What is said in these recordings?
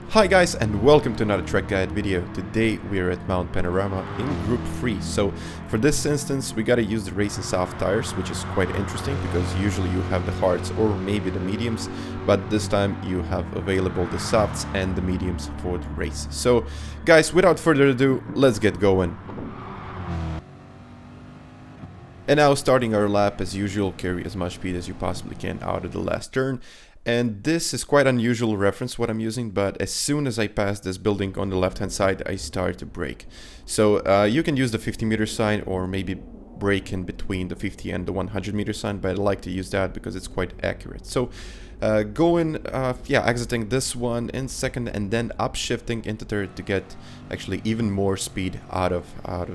Hi guys, and welcome to another track guide video. Today we are at Mount Panorama in Group 3. So for this instance we gotta use the racing soft tires, which is quite interesting because usually you have the hards or maybe the mediums, but this time you have available the softs and the mediums for the race. So guys, without further ado, let's get going. And now, starting our lap, as usual, carry as much speed as you possibly can out of the last turn. And this is quite unusual reference what I'm using, but as soon as I pass this building on the left hand side, I start to brake. So you can use the 50-meter sign or maybe brake in between the 50 and the 100-meter sign, but I like to use that because it's quite accurate. So exiting this one in second and then upshifting into third to get actually even more speed out of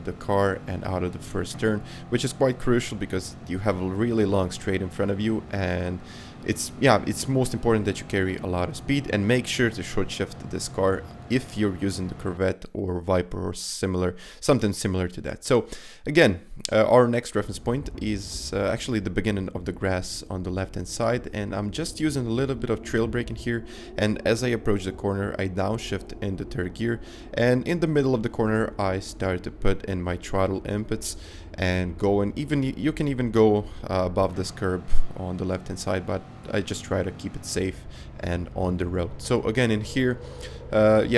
the car and out of the first turn, which is quite crucial because you have a really long straight in front of you, and it's most important that you carry a lot of speed and make sure to short shift this car if you're using the Corvette or Viper or something similar to that. So again, our next reference point is actually the beginning of the grass on the left hand side, and I'm just using a little bit of trail braking here, and as I approach the corner I downshift in the third gear, and in the middle of the corner I start to put in my throttle inputs and go, and you can even go above this curb on the left hand side, but I just try to keep it safe and on the road. So again, in here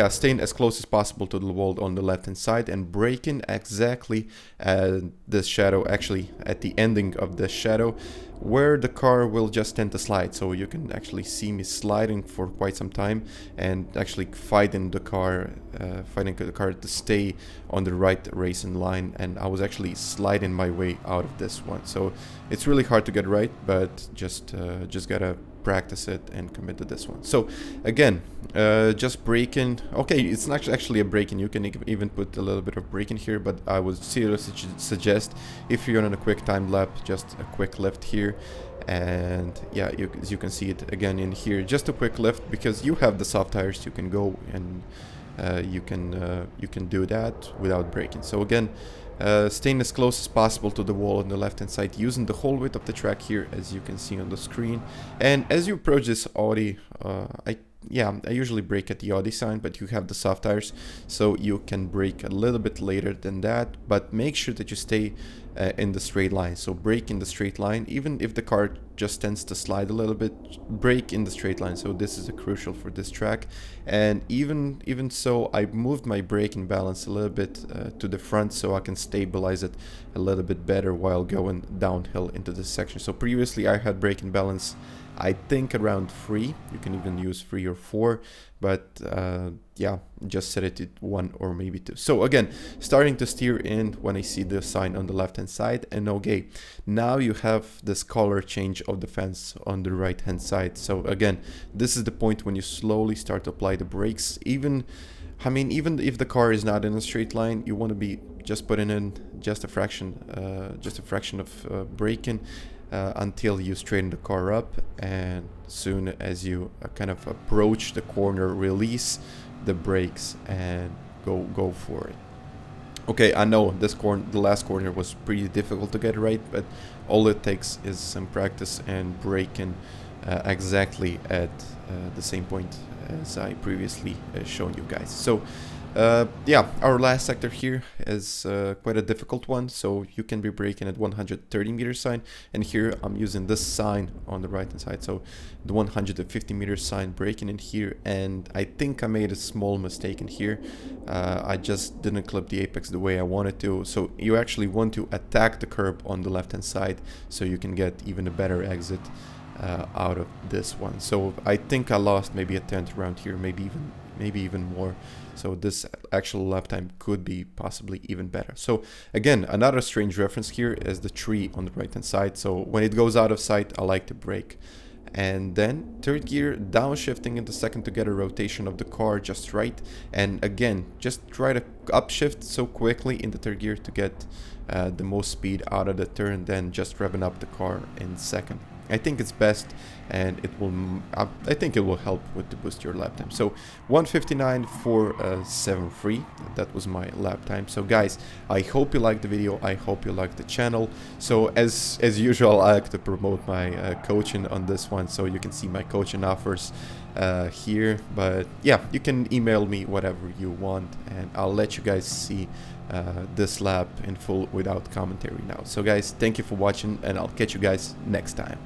staying as close as possible to the wall on the left hand side and braking exactly at this shadow, actually at the ending of this shadow, where the car will just tend to slide. So you can actually see me sliding for quite some time and actually fighting the car to stay on the right racing line, and I was actually sliding my way out of this one. So it's really hard to get right, but just gotta practice it and commit to this one. So again, just braking. Okay, it's not actually a braking, you can even put a little bit of braking here, but I would seriously suggest, if you're on a quick time lap, just a quick lift here. And yeah, as you can see it again in here, just a quick lift because you have the soft tires, you can go and you can do that without braking. So again, staying as close as possible to the wall on the left hand side, using the whole width of the track here, as you can see on the screen. And as you approach this Audi, I usually brake at the Audi sign, but you have the soft tires, so you can brake a little bit later than that, but make sure that you stay in the straight line. So brake in the straight line, even if the car just tends to slide a little bit, brake in the straight line. So this is crucial for this track. And even so, I moved my braking balance a little bit to the front so I can stabilize it a little bit better while going downhill into this section. So previously I had braking balance, I think, around 3. You can even use 3 or 4, but just set it to 1 or maybe 2. So again, starting to steer in when I see the sign on the left hand side, and okay, now you have this color change of the fence on the right hand side. So again, this is the point when you slowly start to apply the brakes. Even if the car is not in a straight line, you want to be just putting in just a fraction of braking until you straighten the car up, and soon as you kind of approach the corner, release the brakes and go for it. Okay, I know the last corner was pretty difficult to get right, but all it takes is some practice and braking exactly at the same point as I previously shown you guys. So our last sector here is quite a difficult one, so you can be braking at 130-meter sign, and here I'm using this sign on the right hand side, so the 150-meter sign, braking in here, and I think I made a small mistake in here. I just didn't clip the apex the way I wanted to, so you actually want to attack the curb on the left hand side so you can get even a better exit out of this one. So I think I lost maybe a tenth around here, maybe even more. So this actual lap time could be possibly even better. So again, another strange reference here is the tree on the right hand side. So when it goes out of sight, I like to brake. And then third gear, downshifting in the second to get a rotation of the car just right. And again, just try to upshift so quickly in the third gear to get the most speed out of the turn, then just revving up the car in second. I think it's best, and I think it will help with to boost your lap time. So 1:59.473, that was my lap time. So guys, I hope you liked the video, I hope you liked the channel. So as usual, I like to promote my coaching on this one, so you can see my coaching offers here, but yeah, you can email me whatever you want, and I'll let you guys see this lap in full without commentary now. So guys, thank you for watching, and I'll catch you guys next time.